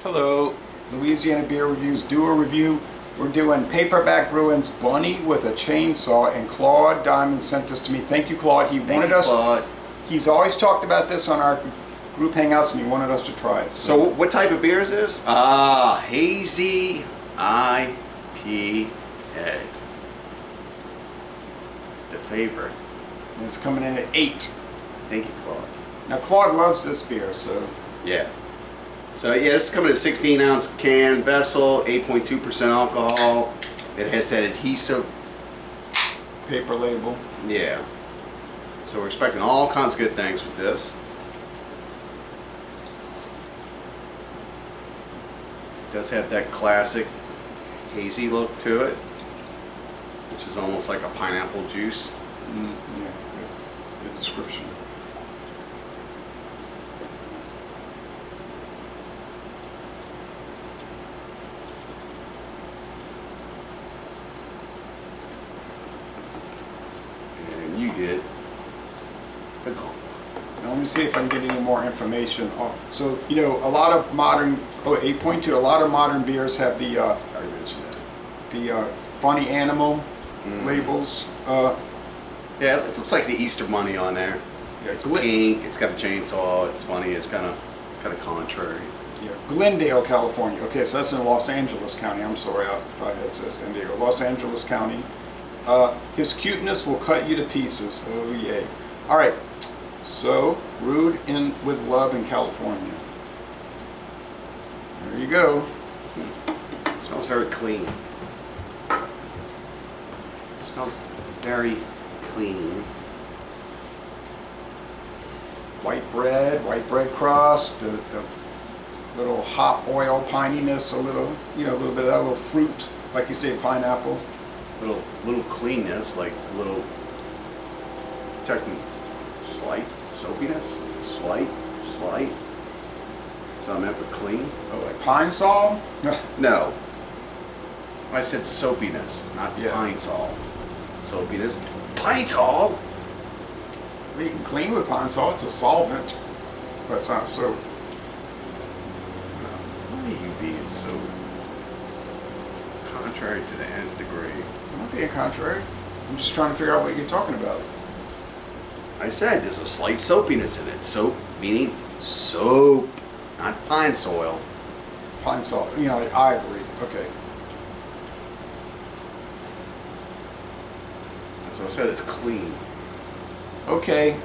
Hello, Louisiana Beer Reviews do a review. We're doing Paperback Brewing's Bunny with a Chainsaw, and Claude Diamond sent this to me. Thank you, Claude. Claude. He's always talked about this on our group hangouts, and he wanted us to try it. So what type of beer is this? Hazy IPA. The favorite. And it's coming in at 8. Thank you, Claude. Now, Claude loves this beer, so... Yeah. So yeah, this is coming in a 16-ounce can vessel, 8.2% alcohol. It has that adhesive paper label. Yeah. So we're expecting all kinds of good things with this. It does have that classic hazy look to it, which is almost like a pineapple juice. Yeah, good description. And you get the gulp. Now let me see if I can get any more information. So, you know, a lot of modern, 8.2, a lot of modern beers have the, I already mentioned that. the funny animal labels. Yeah, it looks like the Easter Bunny on there. Yeah, it's pink, it's got a chainsaw, it's funny, it's kind of contrary. Yeah, Glendale, California. Okay, so that's in Los Angeles County. I'm sorry, it says San Diego. Los Angeles County. His cuteness will cut you to pieces. Oh, yay. All right, so brewed with love in California. There you go. It smells very clean. It smells very clean. White bread crust, the little hop oil pininess, a little bit of that little fruit, like you say, pineapple. Little cleanness, like a little slight soapiness, slight. So I meant with clean. Oh, like pine sol? No. I said soapiness, not Yeah. pine sol. Soapiness. Pine sol? You can clean with pine sol. It's a solvent, but it's not soap. Why are you being so contrary to the nth degree? I'm not being contrary. I'm just trying to figure out what you're talking about. I said there's a slight soapiness in it. Soap meaning soap, not pine soil. Pine sol. You know, I agree. Okay. So I said it's clean. Okay.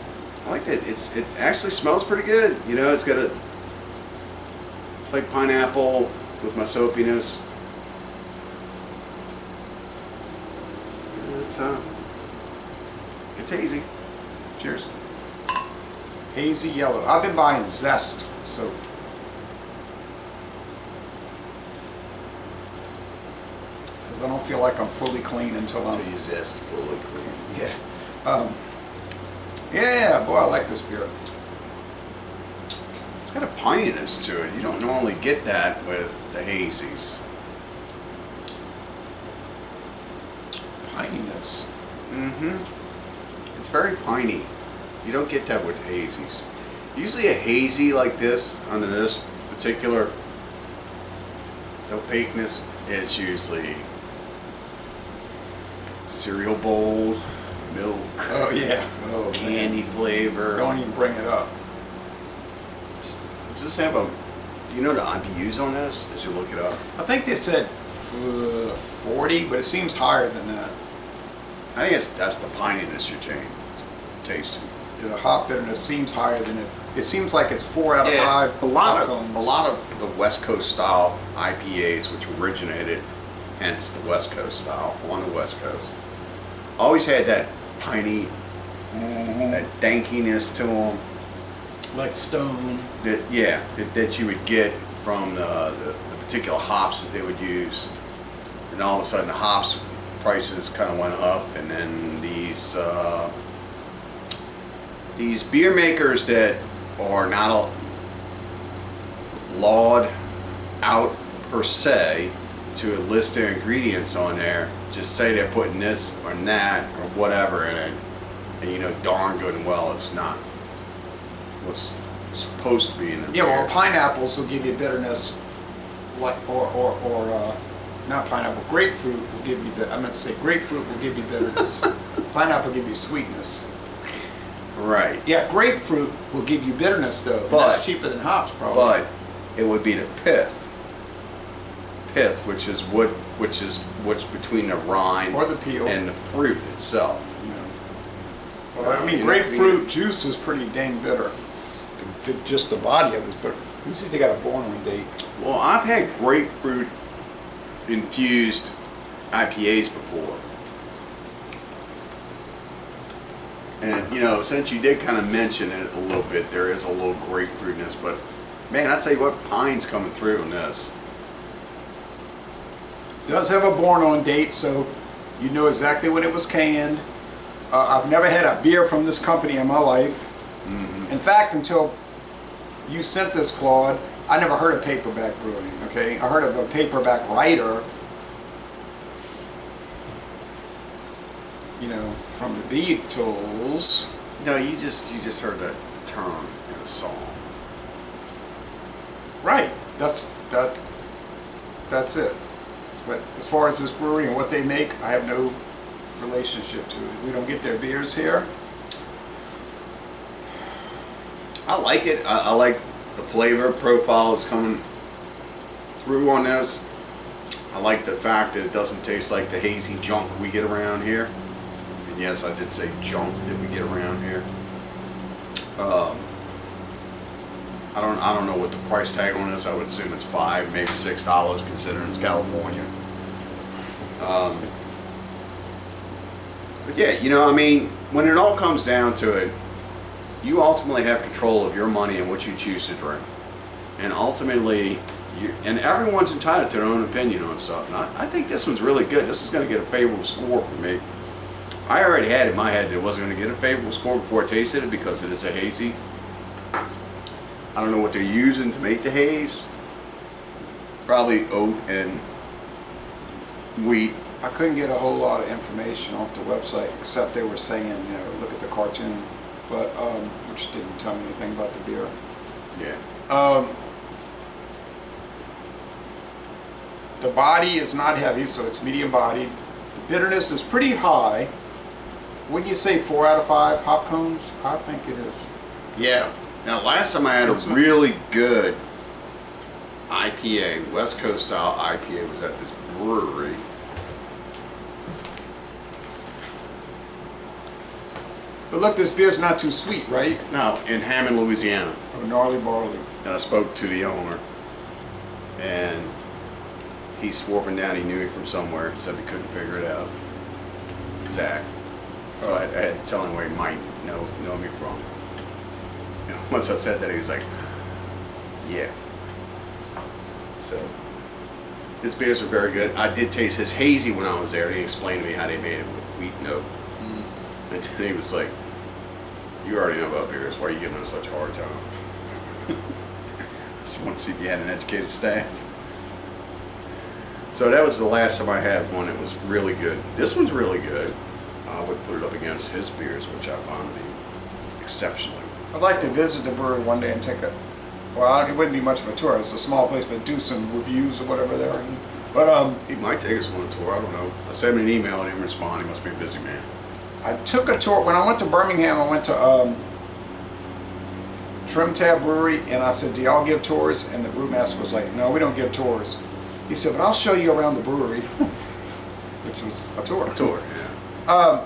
I like that. It actually smells pretty good. You know, it's like pineapple with my soapiness. It's hazy. Cheers. Hazy yellow. I've been buying Zest soap. Because I don't feel like I'm fully clean until I'm... Until you zest fully clean. Yeah. Yeah, boy, I like this beer. It's got a pininess to it. You don't normally get that with the hazies. Pininess. It's very piney. You don't get that with hazies. Usually a hazy like this, under this particular opaqueness, is usually cereal bowl, milk, Oh, yeah. Oh, candy man. flavor. Don't even bring it up. Does this have do you know the IBUs on this as you look it up? I think they said 40, but it seems higher than that. I think that's the pininess you're tasting. The hop bitterness seems higher than it. It seems like it's 4 out of 5. A lot of the West Coast style IPAs, which originated, hence the West Coast style on the West Coast, always had that piney, that dankiness to them. Like Stone. That you would get from the particular hops that they would use, and all of a sudden the hops prices kind of went up, and then these beer makers that are not laud out per se to list their ingredients on there, just say they're putting this or that or whatever in it, and you know darn good and well it's not what's supposed to be in the Yeah, beer. well, pineapples will give you bitterness not pineapple, grapefruit will give you, I meant to say grapefruit will give you bitterness. Pineapple will give you sweetness. Right. Yeah, grapefruit will give you bitterness though. But that's cheaper than hops probably. But it would be the pith. Pith, which is what's between the rind or the peel and the fruit itself. Yeah. Well, I mean, grapefruit juice is pretty dang bitter. Just the body of it is bitter. You see, they got a born date. Well, I've had grapefruit infused IPAs before. And, you know, since you did kind of mention it a little bit, there is a little grapefruitness, but man, I tell you what, pine's coming through in this. Does have a born on date, so you know exactly when it was canned. I've never had a beer from this company in my life. In fact, until you sent this, Claude, I never heard of Paperback Brewing, okay? I heard of a Paperback writer, you know, from the Beatles. No, you just heard that term in a song. Right, that's it. But as far as this brewery and what they make, I have no relationship to it. We don't get their beers here. I like it. I like the flavor profile is coming through on this. I like the fact that it doesn't taste like the hazy junk we get around here. And yes, I did say junk that we get around here. I don't know what the price tag on this. I would assume it's $5, maybe $6, considering it's California. But yeah, you know, I mean, when it all comes down to it, you ultimately have control of your money and what you choose to drink. And ultimately, and everyone's entitled to their own opinion on stuff. And I think this one's really good. This is going to get a favorable score for me. I already had in my head that it wasn't going to get a favorable score before I tasted it because it is a hazy. I don't know what they're using to make the haze. Probably oat and wheat. I couldn't get a whole lot of information off the website except they were saying, you know, look at the cartoon, but which didn't tell me anything about the beer. Yeah. The body is not heavy, so it's medium bodied. The bitterness is pretty high. Wouldn't you say 4 out of 5 hop cones? I think it is. Yeah. Now, last time I had a really good IPA, West Coast style IPA, was at this brewery. But look, this beer's not too sweet, right? No, in Hammond, Louisiana. Oh, gnarly barley. And I spoke to the owner, and he swore up and down he knew me from somewhere, said we couldn't figure it out. Zach. So I had to tell him where he might know me from. And once I said that, he was like, yeah. So, his beers are very good. I did taste his hazy when I was there. He explained to me how they made it with wheat and oat. And then he was like, you already know about beers. Why are you giving us such a hard time? I just want to see if you had an educated staff. So that was the last time I had one. It was really good. This one's really good. I would put it up against his beers, which I found to be exceptionally. I'd like to visit the brewery one day and take a, well, it wouldn't be much of a tour. It's a small place, but do some reviews or whatever there. But he might take us on a tour. I don't know. I sent him an email and he didn't respond. He must be a busy man. I took a tour when I went to Birmingham. I went to Trim Tab Brewery, and I said, "Do y'all give tours?" And the brewmaster was like, "No, we don't give tours." He said, "But I'll show you around the brewery," which was a tour. A tour, yeah.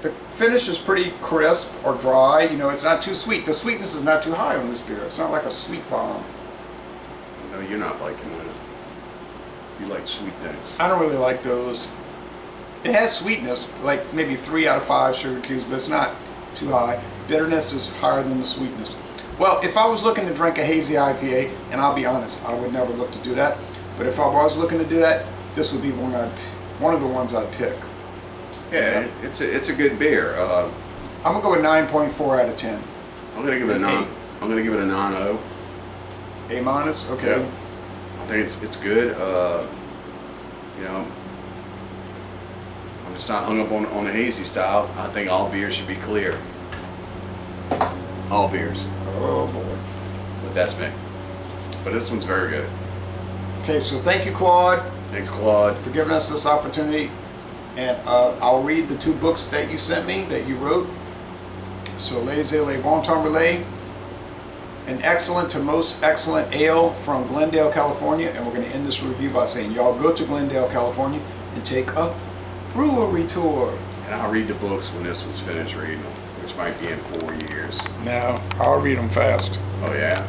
The finish is pretty crisp or dry. You know, it's not too sweet. The sweetness is not too high on this beer. It's not like a sweet bomb. No, you're not liking that. You like sweet things. I don't really like those. It has sweetness, like maybe 3 out of 5 sugar cubes, but it's not too high. Bitterness is higher than the sweetness. Well, if I was looking to drink a hazy IPA, and I'll be honest, I would never look to do that. But if I was looking to do that, this would be one of the ones I'd pick. Yeah, it's a good beer. I'm gonna go with 9.4 out of 10. I'm gonna give it a non. I'm gonna give it a non-O. A minus, okay. Yeah. I think it's good. You know, I'm just not hung up on the hazy style. I think all beers should be clear. All beers. Oh boy. But that's me. But this one's very good. Okay, so thank you, Claude, Thanks, Claude. for giving us this opportunity. And I'll read the 2 books that you sent me, that you wrote. So, Les Les Bon Temps Relais, an excellent to most excellent ale from Glendale, California. And we're going to end this review by saying, y'all go to Glendale, California and take a brewery tour. And I'll read the books when this was finished reading them, which might be in 4 years. Now, I'll read them fast. Oh, yeah?